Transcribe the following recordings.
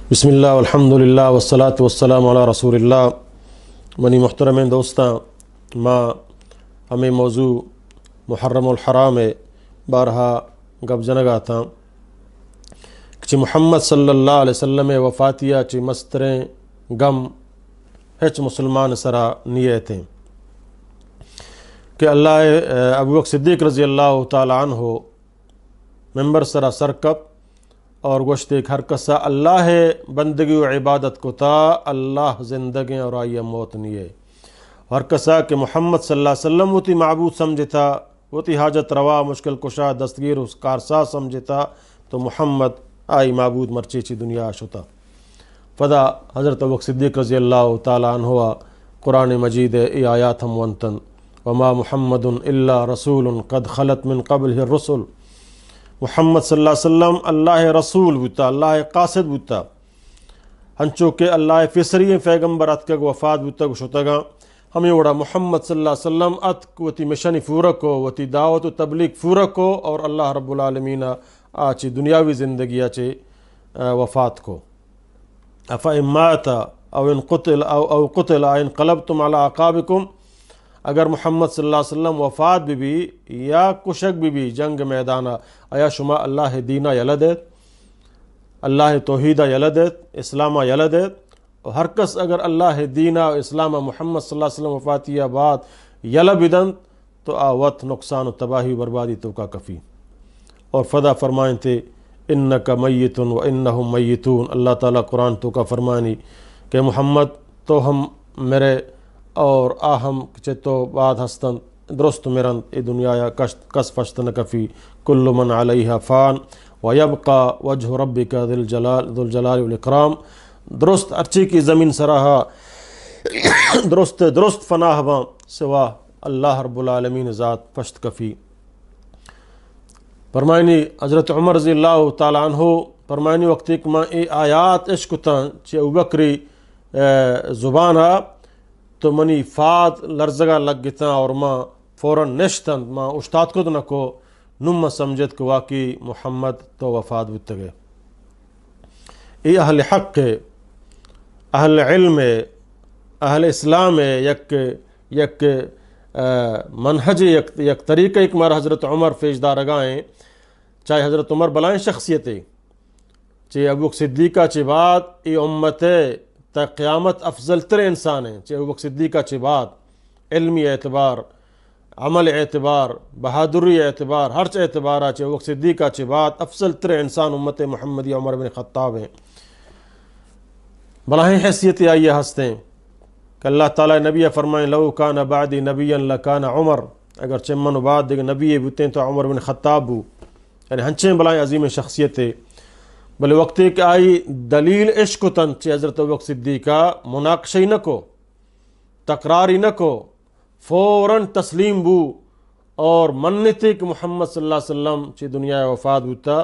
بسم اللہ والحمد للہ والصلاة والسلام علی رسول اللہ. منی محترم دوستاں، ماں ہمیں موضوع محرم الحرام بارہا گپ جنگا تھا کہ محمد صلی اللہ علیہ وسلم وفاتیہ چی مستریں غم ہچ مسلمان سرا نیتیں کہ اللہ ابو بکر صدیق رضی اللہ تعالیٰ عنہ ممبر سرا سرکب اور گوشتے ہر کسا اللہ بندگی و عبادت کو تا اللہ زندگیں اور آئی موت نیے. ہر کسا کہ محمد صلی اللہ علیہ وسلم وہ تی معبود سمجھتا، وہ تی حاجت روا مشکل کشا دستگیر اس کارسا سمجھتا، تو محمد آئی معبود مرچی چی دنیا شتا. فدا حضرت ابو بکر صدیق رضی اللہ تعالیٰ عنہ قرآن مجید ای آیات ہم ونتن وما محمد الا رسول قد خلت من قبل الرسل. محمد صلی اللہ علیہ وسلم اللہ رسول بوتا، اللہ قاصد بوتا، ہنچو کہ اللہ فسری پیغمبر اتکگ وفات بوتا گشتگا ہمیں وڑا محمد صلی اللہ علیہ وسلم اتک وتی مشن فورکو وتی دعوت و تبلیغ فورکو اور اللہ رب العالمین آچی دنیاوی زندگی آچی وفات کو. افإن مات او ان قتل او قتل انقلبتم علی اعقابکم. اگر محمد صلی اللہ علیہ وسلم وفات بھی یا کشک بھی جنگ میدانہ آیا شما اللہ دینہ یلدیت، اللہ توحیدہ یلدیت، اسلامہ یلدیت. اور ہر کس اگر اللہ دینہ اسلامہ محمد صلی اللہ علیہ وسلم وفاتیہ بعد یلبدن تو آوت نقصان و تباہی و بربادی تو کا کفی. اور فدا فرمائیں تھے انکا میتون و انہم میتون. اللہ تعالیٰ قرآن تو کا فرمانی کہ محمد تو ہم میرے اور آہم چتو بعد ہستن درست مرن ای دنیا یا کس فشتن کفی کل من علیہا فان ویبقى وجہ ربک ذو الجلال والاکرام. درست ارچی کی زمین سراہا درست فناہ باں سوا اللہ رب العالمین ذات فشت کفی. فرمائنی حضرت عمر رضی اللہ تعالیٰ عنہ فرمائنی وقت ایک ماں ای آیات عشق تاں چی ابوبکری زبانہ تو منی فاد لرزگا لگ گتا اور ماں فوراً نشتن ماں اشتاد کو نکو نم سمجھت کو واقعی محمد تو وفات بتگے. ای اہل حق اہل علم اہل اسلام یک منہج یک طریقہ ایک مار حضرت عمر فیجدار اگائیں چاہے حضرت عمر بلائیں شخصیتیں چاہے ابو بکر صدیقہ چی بعد ای امت تا قیامت افضل تر انسان ہیں چاہے ابو بکر صدیقہ چی بعد علمی اعتبار، عمل اعتبار، بہادری اعتبار، ہر چ اعتبارہ چاہے ابو بکر صدیقہ چی بعد افضل تر انسان امت محمدی عمر بن خطاب ہیں. بلاہیں حیثیتی آئیے ہستیں کہ اللہ تعالیٰ نبی فرمائیں لو کان بعدی نبیا لکان عمر. اگر چمن بعد دیکھ نبی بوتیں تو عمر بن خطاب ہو. یعنی ہنچیں بلائیں عظیم شخصیتیں بلے وقت کہ آئی دلیل عشق تن چی حضرت ابو بکر صدیقہ مناقشی نہ کو، تقراری نہ کو، فوراً تسلیم بو اور منتے کہ محمد صلی اللہ علیہ وسلم چی دنیا وفات بوتا.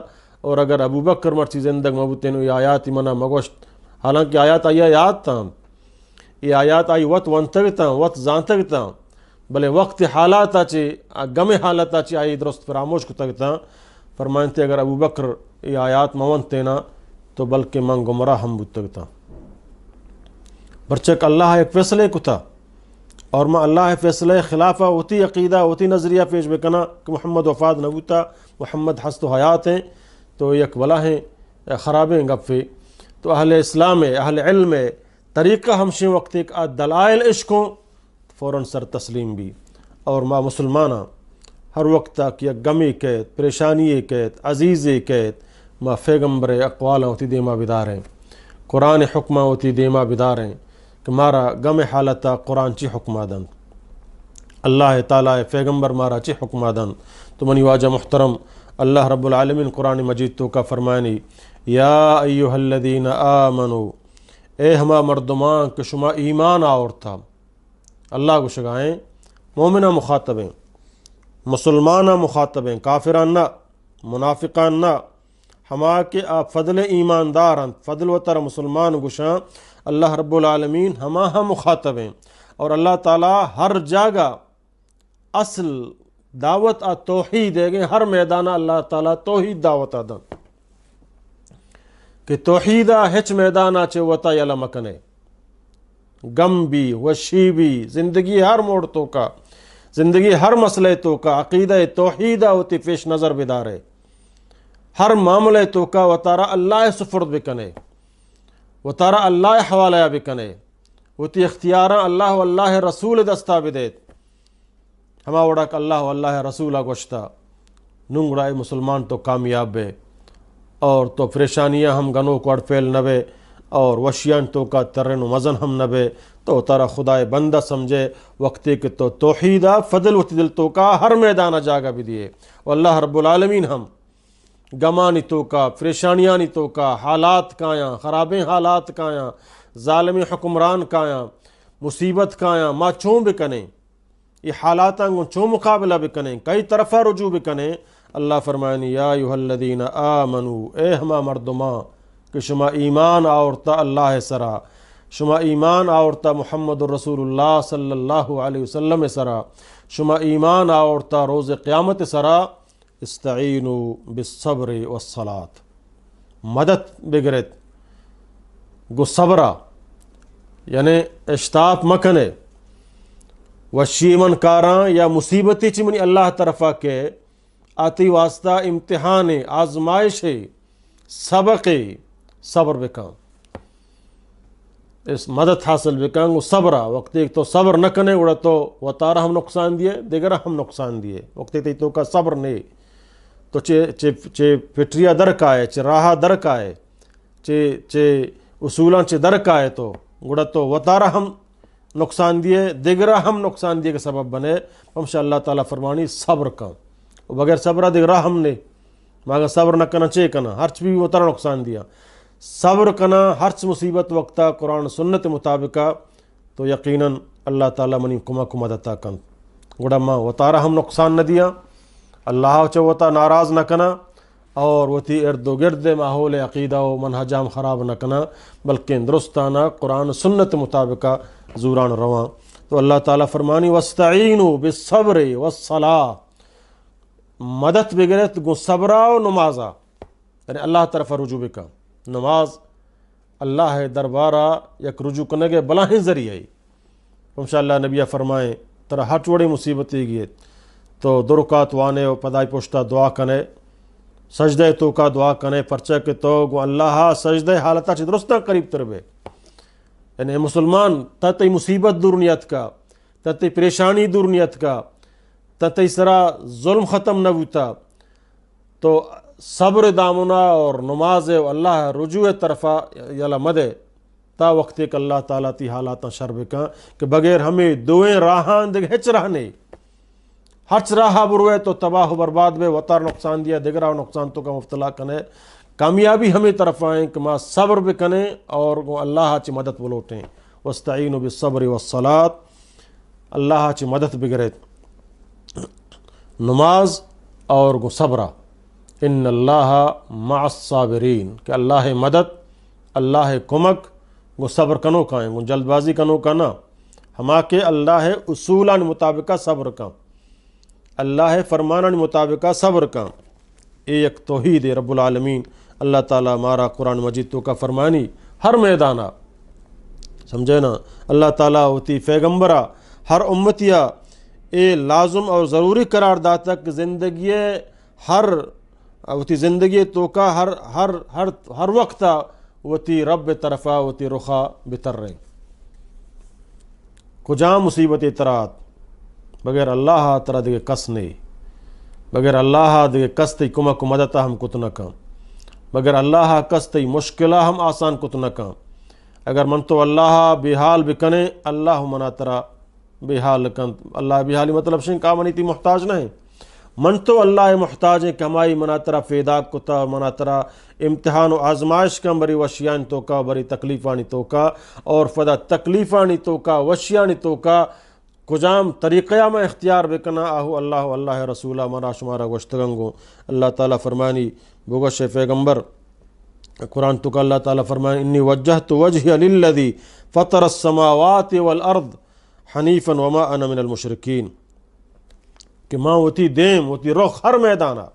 اور اگر ابو بکر مرچی زندگ مبوتیں یہ آیات منا مگوشت، حالانکہ آیات آئی یاد تھا، یہ آیات آئی وقت ونتگ تھا وقت زانتگ تھا، بلے وقت حالات چی غم حالات چی آئی درست فراموش کو تگ تھا. فرمائیں تھے اگر ابو بکر یہ آیات مونتے نا تو بلکہ من گمراہ ہم بتگتا. برچک اللہ ایک فیصلے کو تھا اور میں اللہ فیصلے خلافہ ہوتی عقیدہ ہوتی نظریہ پیش بکنا کہ محمد وفات نبوتا محمد ہست و حیات ہیں تو یک ولا ہیں خرابیں گپے. تو اہل اسلام اہل علم طریقہ ہمشیں وقت ایک دلائل عشقوں فوراً سر تسلیم بھی. اور ما مسلمانہ ہر وقت تک یک غمی کہت پریشانی کہت عزیزی کہت ما پیغمبر اقوال ہوتی دیما بدار ہیں، قرآن حکمہ ہوتی دیما بدار ہیں کہ مارا غم حالتا قرآن چی حکمہ دن، اللہ تعالیٰ پیغمبر مارا چی حکمہ دن. تو منی واجہ محترم اللہ رب العالمین قرآن مجید تو کا فرمانی یا ایہا الذین آمنو، اے ہما مردمان کہ شما ایمان آور تھا. اللہ کو شگائیں مومنہ مخاطبیں، مسلمانہ مخاطبیں، کافران نہ منافقان نہ، ہما کہ آپ فضل ایماندارن فضل و تر مسلمان گشاں اللہ رب العالمین ہما مخاطبیں. اور اللہ تعالیٰ ہر جگہ اصل دعوت توحید دے گئے، ہر میدانہ اللہ تعالیٰ توحید دعوت دن. کہ توحیدہ ہچ میدانہ چے وطا یلا مکنے غم بھی وشی بھی زندگی ہر موڑ تو کا زندگی ہر مسئلے تو کا عقیدہ توحیدہ ہوتی پیش نظر بدارے ہر معاملے تو کا وطارہ اللہ سفرد بکنے وطارہ اللہ حوالہ بکنے وتی اختیارہ اللہ واللہ رسول دستا بدیت ہما وڑک اللہ واللہ رسولہ گوشتا ننگڑائے مسلمان تو کامیاب بے اور تو پریشانیاں ہم گنو کو اڑفیل نبے اور وشیان تو کا ترن و مزن ہم نبے تو تارا خدائے بندہ سمجھے وقتی کہ تو توحیدہ فضل و دل تو کا ہر میدانہ جاگا بھی دیے واللہ رب العالمین ہم گمانی تو کا پریشانیانی تو کا حالات کایاں خرابیں حالات کایاں ظالمی حکمران کایاں مصیبت کایاں ما چوں بکنے یہ حالات آنگوں چوں مقابلہ بکنے کئی طرفہ رجوع بکنے اللہ فرمائنی یا ایھا الذین آمنوا اے ہما مردما کہ شما ایمان آورتا اللہ سرا شما ایمان آورتا محمد الرسول اللہ صلی اللہ علیہ وسلم سرا شما ایمان آورتا روز قیامت سرا استعینوا بالصبر والصلاة مدد بگرت گو صبرہ یعنی اشتاپ مکنے وشیمن کاراں یا مصیبتی چمنی اللہ طرفہ کے آتی واسطہ امتحان آزمائش سبق صبر بکاں اس مدد حاصل بکاں گو صبرہ وقت ایک تو صبر نہ کنے اڑا تو وطارہ ہم نقصان دیے دیگر ہم نقصان دیے وقت تی تو کا صبر نہیں تو چے پٹریا درک آئے چے راہا درک آئے چے اصولاں چے درک آئے تو گڑا تو وطارہ ہم نقصان دیے دیگرہ ہم نقصان دیے کے سبب بنے ہمشہ اللہ تعالیٰ فرمانی صبر کن بغیر صبرہ دیگرہ ہم نے مگر صبر نہ کنا چے کنا ہرچ بھی وطارہ نقصان دیا صبر کنا ہرچ مصیبت وقتا قرآن سنت مطابقہ تو یقیناً اللہ تعالیٰ منی کما مدتا کن گڑا ماں وطارہ ہم نقصان نہ دیا اللہ چوتا ناراض نہ کنا اور وتی ارد و گرد ماحول عقیدہ و منہجام خراب نہ کنا بلکہ درستانہ قرآن سنت مطابقہ زوران رواں تو اللہ تعالیٰ فرمانی وستعینوا بالصبر والصلاة مدد بگرت گو صبرہ و نمازہ یعنی اللہ طرف رجوع بکا نماز اللہ دربارہ یک رجوع کنگے بلاہیں ذریعہ انشاءاللہ نبیہ فرمائیں ترہ ہٹ وڑی مصیبتی گئے تو درکات وانے و پدائی پوشتا دعا کنے سجدہ تو کا دعا کنے پرچہ کے تو گو اللہ سجدہ حالتا چی درستہ قریب تربے یعنی مسلمان تاتی مصیبت دور نیت کا تاتی پریشانی دور نیت کا تاتی سرا ظلم ختم نہ ہوتا تو صبر دامنا اور نماز و اللہ رجوع طرفہ یلا مدے تا وقت ایک اللہ تعالیٰ تی حالات شرب کا کہ بغیر ہمیں دوئیں راہاں دیکھ ہچ رہنے ہچ راہا بروے تو تباہ و برباد بے وطار نقصان دیا دیگرہ نقصان تو کا مفتلا کنے کامیابی ہمیں طرف آئیں کہ ما صبر بکنے اور اللہ چی مدد بلوٹیں واستعینوا بالصبر والصلاة اللہ چی مدد بگرے نماز اور گو صبرہ ان اللہ مع الصابرین کہ اللہ مدد اللہ کمک گو صبر کنو کائیں گو جلد بازی کنو کنا ہما کے اللہ اصولان مطابقہ صبر کا اللہ فرمانان مطابقہ صبر کا ایک توحید رب العالمین اللہ تعالیٰ مارا قرآن مجید تو کا فرمانی ہر میدانہ سمجھے نا اللہ تعالیٰ ہوتی پیغمبرہ ہر امتیہ اے لازم اور ضروری قرار داتا کہ زندگی ہر ہوتی زندگی تو کا ہر وقت ہوتی رب طرفہ ہوتی رخا بتر رہے کجا مصیبت اطرات بغیر اللہ ترا دے کس نہیں بغیر اللہ دے کس تی کما کو مدتا ہم کتنا کام بغیر اللہ کس تی مشکلہ ہم آسان کتنا کام اگر من تو اللہ بحال بکنے اللہ منا ترا بحال کن اللہ بحالی مطلب شن کا منی تی محتاج نہیں من تو اللہ محتاج ہے کمائی منا ترا فیدا کتا منا ترا امتحان و آزمائش کم بری وشیان تو کا بری تکلیفانی تو کا اور فدا تکلیفانی تو کا وشیانی تو کا کجام طریقہ میں اختیار بکنا آہو اللہ رسولہ مرا شمارا گوشتگنگو اللہ تعالیٰ فرمانی بگوش پیغمبر قرآن تو کا اللہ تعالیٰ فرمانی انی وجہت وجہی للذی فطر السماوات والارض حنیفا وما انا من المشرکین کہ ماں ہوتی دیم ہوتی رخ ہر میدانہ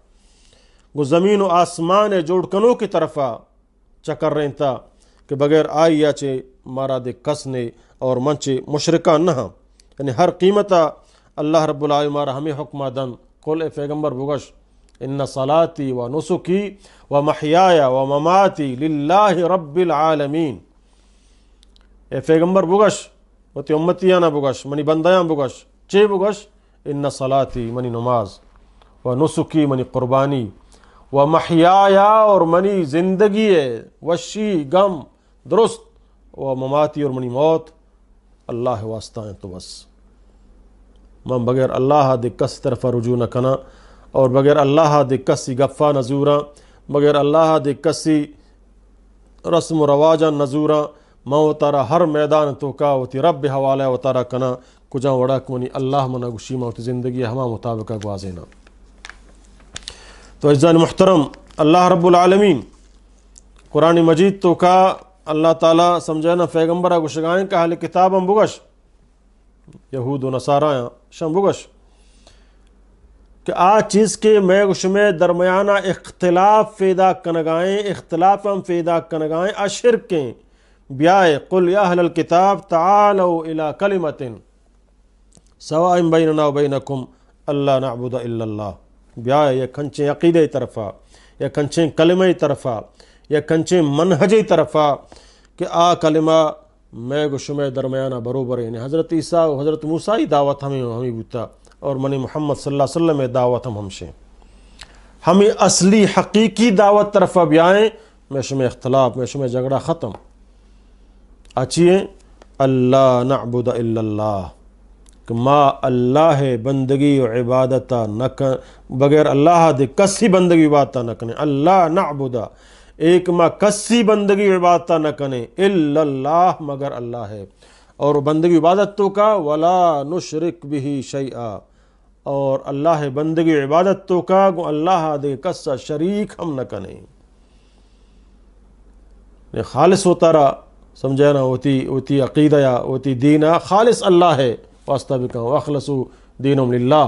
گو زمین و آسمان جوڑ کنوں کی طرفہ چکر رہیں تا کہ بغیر آئی یا چے مارا دے کسنے اور منچے مشرکہ نہ یعنی ہر قیمتا اللہ رب العالمین مارا ہمیں حکمہ دن قل اے پیغمبر بگش ان صلاتی و نسکی و محیایا و مماتی للہ رب العالمین. اے پیغمبر بگش و تی امتیانا بگش منی بندیاں بگش چے بگش ان صلاتی منی نماز و نسکی منی قربانی و محیایا اور منی زندگی ہے وشی غم درست و مماتی اور منی موت اللہ واسطہ ہیں تو بس من بغیر اللہ دے کس طرف رجوع نہ کنا اور بغیر اللہ دے کسی گفا نزورا بغیر اللہ دے کسی رسم و رواجہ نزورا ماں و تارا ہر میدان تو کا ہوتی رب حوالہ و تارا کنا کجا وڑا کنی اللہ منا گشی موتی زندگی ہما مطابقہ گوازینا. تو عزیزان محترم اللہ رب العالمین قرآن مجید تو کا اللہ تعالیٰ سمجھانا پیغمبرہ گشگائیں کہ اہل کتابم بگش یہود و نصارایاں شم بگش کہ آ چیز کے میں گش میں درمیانہ اختلاف پیدا کنگائیں اختلافم پیدا کنگائیں اشرکیں بیائے قل یا اہل الکتاب تعالوا الى کلمت سواء بیننا و بینکم اللہ نعبد الا اللہ. بیائے یا کھنچیں عقیدہ طرفہ یا کھنچیں کلمہ طرفہ یا کھنچیں منہج طرفہ کہ آ کلمہ میں گشمے درمیانہ بروبر یعنی حضرت عیسیٰ و حضرت موسیٰ دعوت ہمیں بوتا اور منی محمد صلی اللہ علیہ وسلم دعوت ہم سے ہمیں اصلی حقیقی دعوت طرف بیائیں میں شمع اختلاف میں شمع جھگڑا ختم اچھیے اللہ نعبد الا اللہ کہ ما اللہ بندگی و عبادت نہ بغیر اللہ دے کسی بندگی عبادت نہ کنے اللہ نعبد ایک ما کسی بندگی عبادت نہ کنے الا اللہ مگر اللہ ہے اور بندگی عبادت تو کا ولا نشرک به شیئا اور اللہ بندگی عبادت تو کا گو اللہ دے کسا شریک ہم نہ کنے خالص ہوتا رہا سمجھا نا ہوتی عقیدہ یا ہوتی دینہ خالص اللہ ہے واسطہ بھی کہوں اخلصو دینم للہ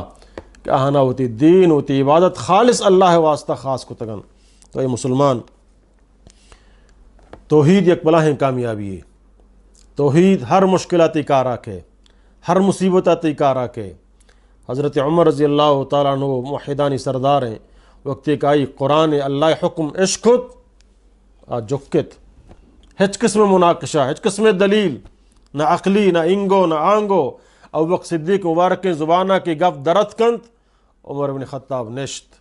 کہ آہنا ہوتی دین ہوتی عبادت خالص اللہ ہے واسطہ خاص کو تگن. تو یہ مسلمان توحید یک بلا ہیں کامیابی ہے. توحید ہر مشکلاتی کارا کے ہر مصیبتاتی کارا کے. حضرت عمر رضی اللہ تعالیٰ عنہ موحدانی سردار ہیں وقت ایک آئی قرآن اللہ حکم عشقت جکت ہچ قسم مناقشہ ہچ قسم دلیل نہ عقلی نہ انگو نہ آنگو او وقت صدیق مبارک زبانہ کی گف درت کنت عمر بن خطاب نشت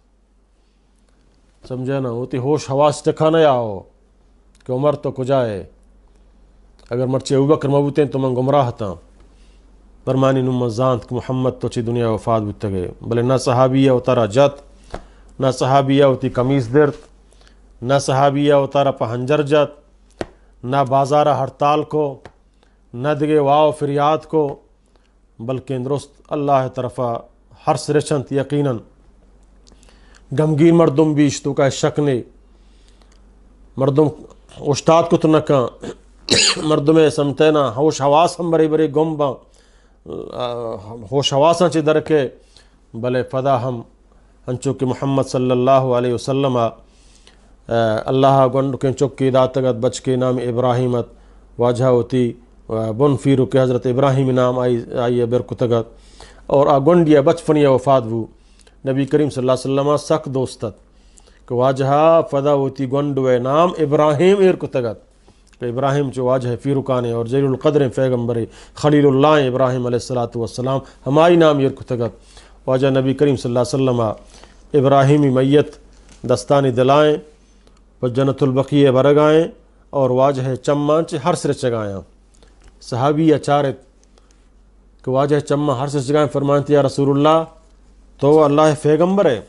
سمجھے نا ہوتی ہوش حواس ٹکھانا یا ہو کہ عمر تو کجائے اگر مرچے ابوبکر مبوتیں تو من گمراہ تھا برمانی نم زانت کہ محمد تو چی دنیا وفات بودتا گئے بلے نہ صحابیہ اتارا جت نہ صحابیہ ہوتی قمیص درت نہ صحابیہ اتارا پہنجر جت نہ بازارہ ہڑتال کو نہ دگے واو فریاد کو بلکہ درست اللہ طرفہ ہر سرچنت یقیناً غمگین مردم بیش تو کا شک نے مردم استاد کو تو نہ کہاں مردم سمتے نا ہوش حواس ہم بڑے بڑے گم با ہوش حواساں چی درکے بلے فدا ہم ہنچو کہ محمد صلی اللہ علیہ وسلم اللہ گنڈ کے چکی داتگت بچ کے نام ابراہیمت واجہ ہوتی بن فیرو کے حضرت ابراہیم نام آئی برکتگت اور گنڈیا بچپنیا وفات بو نبی کریم صلی اللہ علیہ وسلم سک دوستت کہ واجہ فدا ہوتی گنڈو نام ابراہیم ارکتگت کہ ابراہیم جو واجہ فیروکانے اور جلیل القدر پیغمبر خلیل اللہ ابراہیم علیہ السلام ہمائی نام ارکتگت واجہ نبی کریم صلی اللہ علیہ وسلم ابراہیمی میت دستانی دلائیں پر جنت البقیع برگائیں اور واجہ چمانچ ہر سر چگائیں صحابی اچارت کہ واجہ چمہ ہر سر چگائیں فرمانتی یا رسول اللہ تو اللہ پیغمبر ہے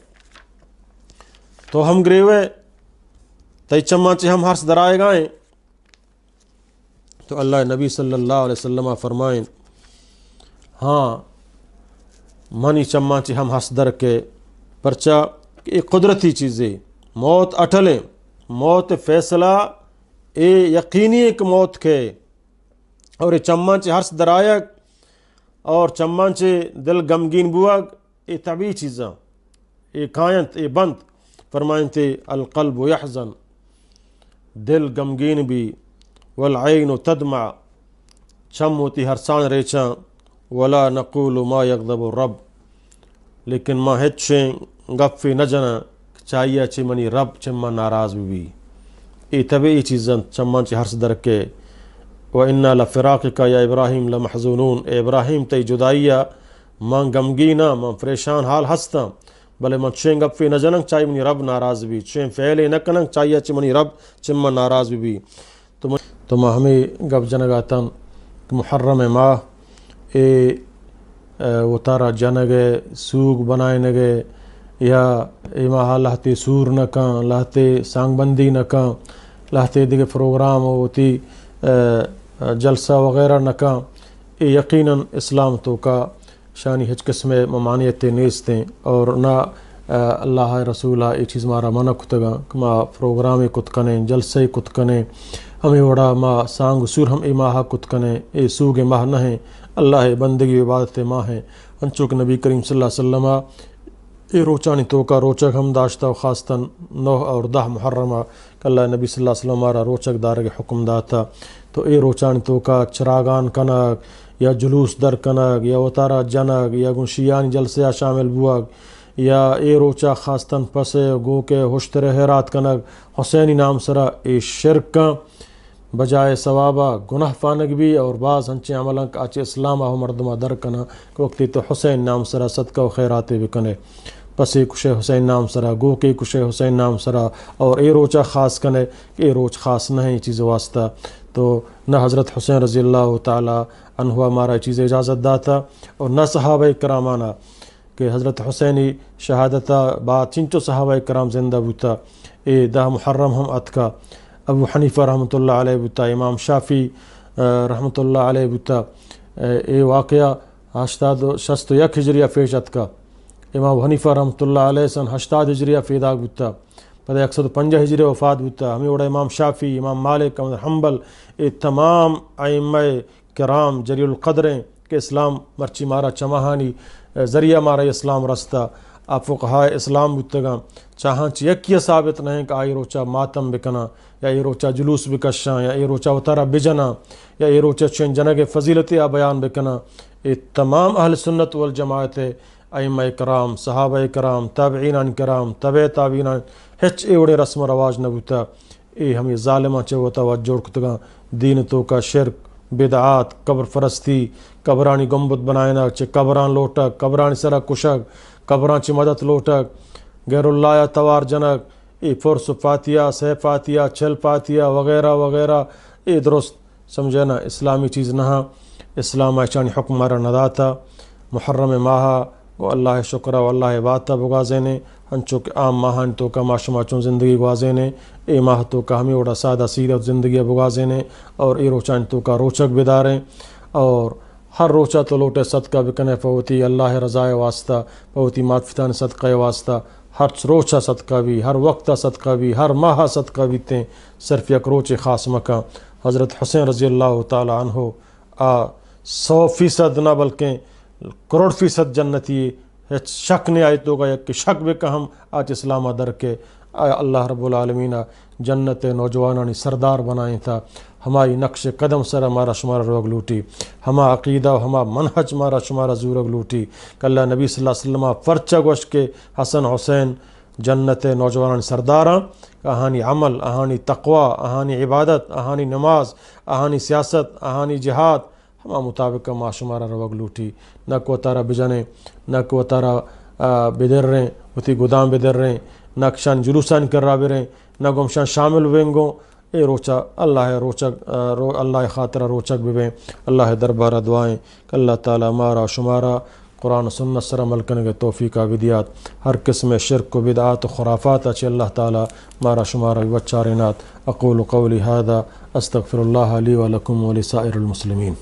تو ہم گریوے تی چمانچ ہم ہر سر درائے گائیں تو اللہ نبی صلی اللہ علیہ وسلم فرمائیں ہاں منی چمانچ ہم ہس در کے پرچہ کہ ایک قدرتی چیزیں موت اٹھلیں موت فیصلہ اے یقینی ایک موت کے اور یہ چمانچ ہرس درائک اور چمانچ دل غمگین بواگ اے طبیعی چیزاں اے کائنت اے بند فرمائیں تے القلب یحزن دل غمگین بھی، والعین تدمع چم ہوتی ہرسان ریچاں، ولا نقول ما یغضب الرب لیکن ما ہچیں گفی نہ جنا چاہیے چی منی رب چما ناراض بھی ای طبعی چیزاں چمان چی ہرس درکے وَإِنَّا لَفِرَاقِكَ یا ابراہیم لَمَحْزُونُون اے ابراہیم تی جدائیہ من غمگینا من پریشان حال ہستا بلے من چین گفی نہ جننگ چاہیے منی رب ناراض بھی، چین فعلے نہ کننگ چاہیے چی منی رب چما ناراض بھی تو ما ہمیں گف جنگاتا محرم ماہ اے وہ تارا جنگے سوگ بنائے نگے یا اے ماہ لہتے سور نہ کان، لہتے سانگ بندی نہ کان، لہتے دیگے پروگرام ہوتی جلسہ وغیرہ نہ کان، اے یقیناً اسلام تو کا شانی ہچ قسم ممانعتیں نیستیں اور نہ اللہ رسولہ یہ چیز مارا منع کتگا کہ ما پروگرام کت کنے جلسے کت کنے ہمیں وڑا ما سانگ سور ہم اے ماہ کت کنے اے سوگ ماہ نہ ہیں، اللہ بندگی عبادت ماہ ہیں انچوک نبی کریم صلی اللہ علیہ وسلم اے روچانی تو کا روچک ہم داشتہ و خاصتاً 9 اور 10 محرمہ کہ اللہ نبی صلی اللہ علیہ وسلم مارا روچک دار کے حکم داتا تو اے روچانی تو کا چراغان کنگ یا جلوس در کنگ یا وطارہ جنگ یا گنشیانی جلسے شامل بواگ یا اے روچا خاصتاً پسے گو کے ہوشتر حیرات کنگ حسینی نام سرا اے شرک بجائے ثوابہ گناہ فانگ بھی اور بعض ہنچے عملاں آچے اسلام آہو مردمہ در کنا کہ وقتی تو حسین نام سرا صدقہ و خیراتے بکنے پسے کشے حسین نام سرا گو کے کشے حسین نام سرا اور اے روچا خاص کنے کہ اے روچ خاص نہ ہے یہ چیز واسطہ تو نہ حضرت حسین رضی اللہ تعالی عنہ ہمارا چیز اجازت داتا اور نہ صحابہ کرامانا کہ حضرت حسینی شہادتہ بعد چنچو صحابہ کرام زندہ بوتا اے 10 محرم ہم اتکا ابو حنیفہ رحمۃ اللہ علیہ بوتا، امام شافعی رحمۃ اللہ علیہ بوتا اے واقعہ 81 ہجریہ فیشت کا امام حنیفہ رحمۃ اللہ علیہ سن 80 ہجریہ فیداغ بوتا پدے 105 ہجری وفات بوتا ہمیں وڑا امام شافعی امام مالک احمد حنبل اے تمام ائمہ کرام جلیل القدریں کہ اسلام مرچی مارا چمہانی ذریعہ مارا اسلام رستہ آپ فقہائے اسلام بتگاں چاہاں چی یکیہ ثابت نہیں کہ آئی روچا ماتم بکنا یا ای روچا جلوس بکشاں یا ای روچا اتارا بجنا یا ای روچا چین جنگ فضیلتی بیان بکنا اے تمام اہل سنت والجماعت ائمہ کرام صحابہ کرام تابعین کرام تبع تابعین ہچ اے وڑے رسم و رواج نبوتا اے ہمیں ظالمہ چوتا وجوڑ کتگاں دین تو کا شرک بدعات قبر فرستی قبرانی گنبد بنائنا چے قبران لوٹک قبرانی سرا کشک قبران چی مدد لوٹک غیر اللہ توار جنک اے فرس فاتحہ سہ فاتحہ چھل فاتحہ وغیرہ وغیرہ اے درست سمجھے نا اسلامی چیز نہ اسلام ایچانی حکم مارا نداتا محرم ماہا و اللہ شکر و اللہ باتا بگازینے ہنچو کہ عام ماہان تو کا معاشمہ چون زندگی گوازینے اے ماہ تو کا ہمیں وڑا سادہ سیدہ زندگی بگازینے اور اے روچان تو کا روچک بداریں اور ہر روچہ تو لوٹے صدقہ بکنے فوتی اللہ رضائے واسطہ فوتی ماتفتان صدقہ واسطہ ہر روچہ صدقہ بھی ہر وقتہ صدقہ بھی ہر ماہ صدقہ بھی تیں صرف یک روچ خاص مکہ حضرت حسین رضی اللہ تعالی عنہ 100% نہ بلکہ 1,00,00,000% جنتی شک نے آئی تو گا کہ شک بے کہ ہم آج اسلامہ در کے اللہ رب العالمین جنت نوجوانانی سردار بنائیں تھا ہماری نقش قدم سر ہمارا شمارا روگ لوٹی ہما عقیدہ و ہما منحج ہمارا شمارا زورگ لوٹی کہ اللہ نبی صلی اللہ علیہ وسلم فرچہ گوش کے حسن حسین جنت نوجوانانی سرداراں اہانی عمل اہانی تقوی اہانی عبادت اہانی نماز اہانی سیاست اہانی جہاد ہما مطابق ما شمارا روگ لوٹی نہ کو تارا بجنے نہ کو تارا بدر رہیں وتی گودام بدر رہیں نہ شان جلوسان کر رہا بریں نہ گمشان شامل وینگوں اے روچا اللہ روچک اللہ خاطرہ روچک ببیں اللہ دربارہ دعائیں کہ اللہ تعالیٰ مارا شمارا قرآن و سنت سر عمل کرنے کے توفیق بدیات ہر قسم شرک و بدعات و خرافات اچھے اللہ تعالیٰ مارا شمارا بچارینات اقول قولی هذا استغفر اللہ لی ولکم ولسائر المسلمین.